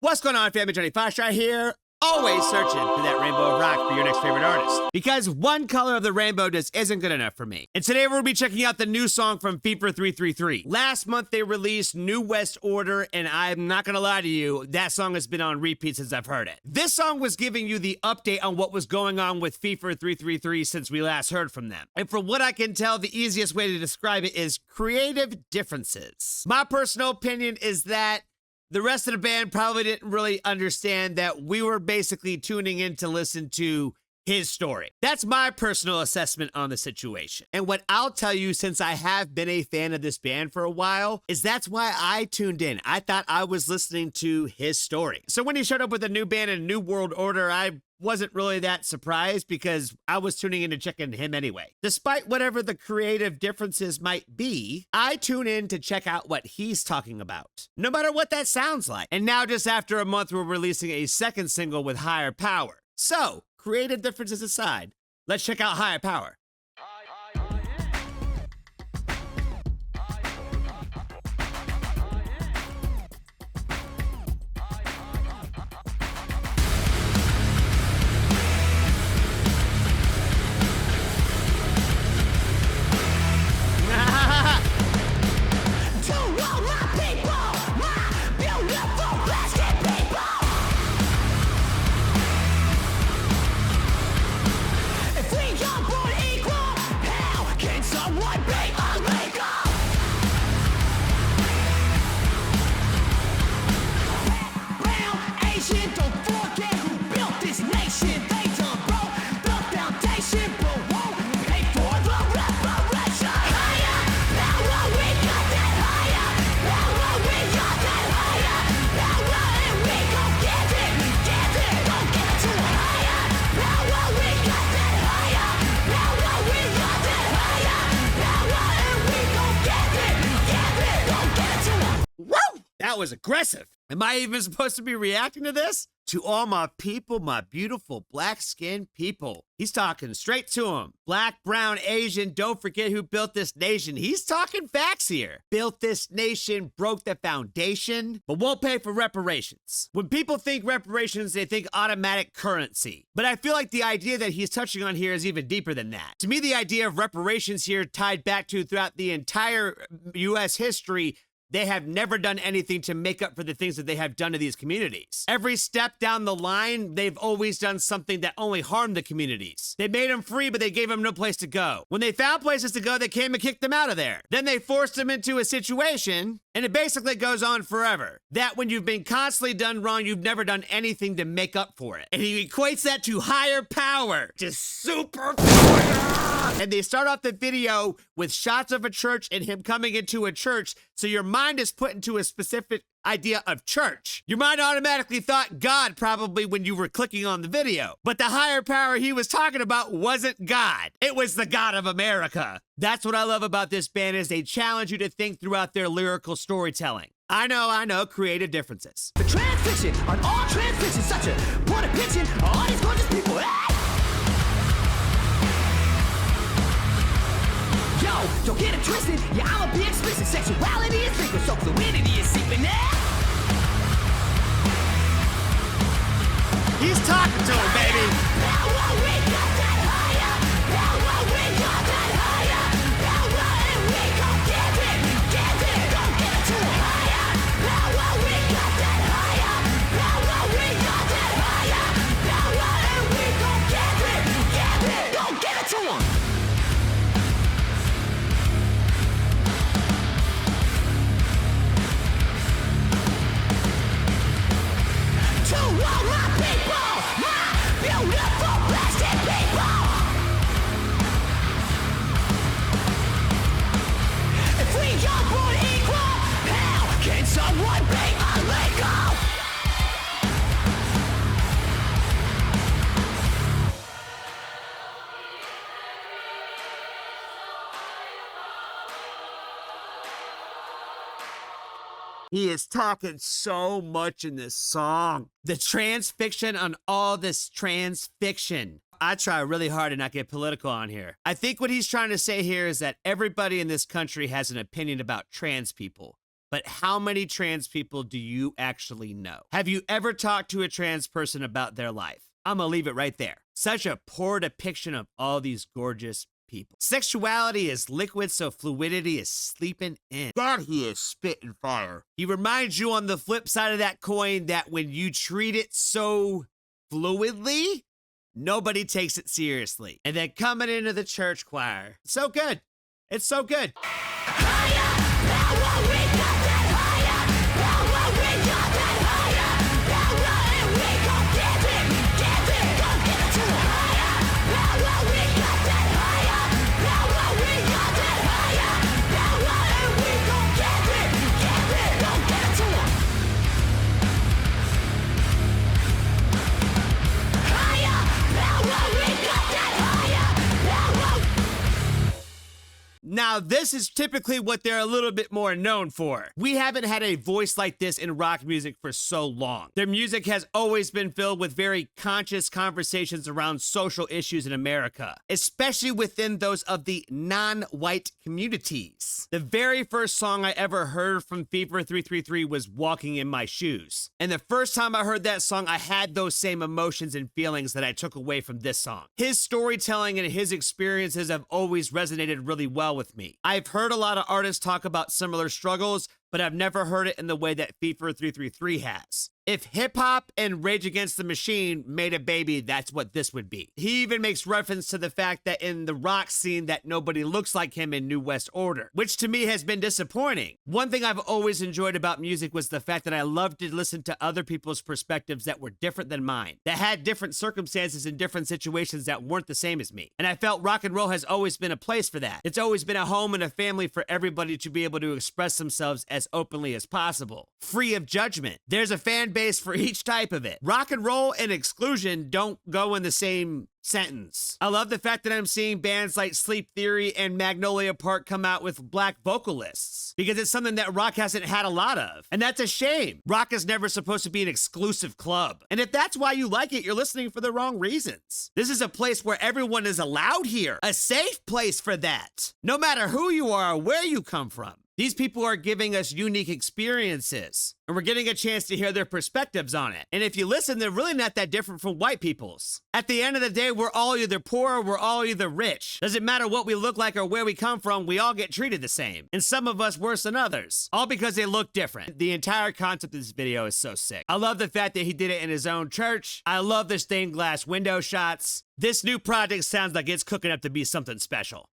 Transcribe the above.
What's going on, family? Johnny Fox right here. Always searching for that rainbow of rock for your next favorite artist. Because one color of the rainbow just isn't good enough for me. And today we'll be checking out the new song from FIFA 333. Last month they released New West Order, and I'm not gonna lie to you, that song has been on repeat since I've heard it. This song was giving you the update on what was going on with FIFA 333 since we last heard from them. And from what I can tell, the easiest way to describe it is creative differences. My personal opinion is that the rest of the band probably didn't really understand that we were basically tuning in to listen to his story. That's my personal assessment on the situation. And what I'll tell you, since I have been a fan of this band for a while, is that's why I tuned in. I thought I was listening to his story. So when he showed up with a new band and New World Order, I wasn't really that surprised because I was tuning in to check in him anyway. Despite whatever the creative differences might be, I tune in to check out what he's talking about, no matter what that sounds like. And now, just after a month, we're releasing a second single with Higher Power. So, creative differences aside, let's check out Higher Power. That was aggressive. Am I even supposed to be reacting to this? To all my people, my beautiful black-skinned people. He's talking straight to them. Black, brown, Asian, don't forget who built this nation. He's talking facts here. Built this nation, broke the foundation, but won't pay for reparations. When people think reparations, they think automatic currency. But I feel like the idea that he's touching on here is even deeper than that. To me, the idea of reparations here tied back to throughout the entire U.S. history, they have never done anything to make up for the things that they have done to these communities. Every step down the line, they've always done something that only harmed the communities. They made them free, but they gave them no place to go. When they found places to go, they came and kicked them out of there. Then they forced them into a situation, and it basically goes on forever. That when you've been constantly done wrong, you've never done anything to make up for it. And he equates that to higher power, to super power. And they start off the video with shots of a church and him coming into a church, so your mind is put into a specific idea of church. Your mind automatically thought God probably when you were clicking on the video. But the higher power he was talking about wasn't God. It was the God of America. That's what I love about this band, is they challenge you to think throughout their lyrical storytelling. I know, creative differences. The transfiction on all transfiction, such a point of pitching, all these gorgeous people. Yo, don't get it twisted. Yeah, I'ma be explicit. Sexuality is frequent, so fluidity is seeping in. He's talking to him, baby. Power, we got that higher. Power, we got that higher. Power, and we gon' get it. Don't get it too higher. Power, we got that higher. Power, we got that higher. Power, and we gon' get it. Don't get it to him. To all my people, my beautiful plastic people. If we are born equal, how can someone be illegal? He is talking so much in this song. The transfiction on all this transfiction. I try really hard to not get political on here. I think what he's trying to say here is that everybody in this country has an opinion about trans people. But how many trans people do you actually know? Have you ever talked to a trans person about their life? I'm gonna leave it right there. Such a poor depiction of all these gorgeous people. Sexuality is liquid, so fluidity is sleeping in. God, he is spitting fire. He reminds you on the flip side of that coin that when you treat it so fluidly, nobody takes it seriously. And then coming into the church choir. So good. It's so good. Now, this is typically what they're a little bit more known for. We haven't had a voice like this in rock music for so long. Their music has always been filled with very conscious conversations around social issues in America, especially within those of the non-white communities. The very first song I ever heard from Fever 333 was Walking in My Shoes. And the first time I heard that song, I had those same emotions and feelings that I took away from this song. His storytelling and his experiences have always resonated really well with me. I've heard a lot of artists talk about similar struggles, but I've never heard it in the way that Fever 333 has. If hip hop and Rage Against the Machine made a baby, that's what this would be. He even makes reference to the fact that in the rock scene that nobody looks like him in New West Order, which to me has been disappointing. One thing I've always enjoyed about music was the fact that I loved to listen to other people's perspectives that were different than mine, that had different circumstances and different situations that weren't the same as me. And I felt rock and roll has always been a place for that. It's always been a home and a family for everybody to be able to express themselves as openly as possible, free of judgment. There's a fan base for each type of it. Rock and roll and exclusion don't go in the same sentence. I love the fact that I'm seeing bands like Sleep Theory and Magnolia Park come out with black vocalists, because it's something that rock hasn't had a lot of. And that's a shame. Rock is never supposed to be an exclusive club. And if that's why you like it, you're listening for the wrong reasons. This is a place where everyone is allowed here, a safe place for that, no matter who you are or where you come from. These people are giving us unique experiences, and we're getting a chance to hear their perspectives on it. And if you listen, they're really not that different from white people's. At the end of the day, we're all either poor or we're all either rich. Doesn't matter what we look like or where we come from, we all get treated the same. And some of us worse than others, all because they look different. The entire concept of this video is so sick. I love the fact that he did it in his own church. I love the stained glass window shots. This new project sounds like it's cooking up to be something special.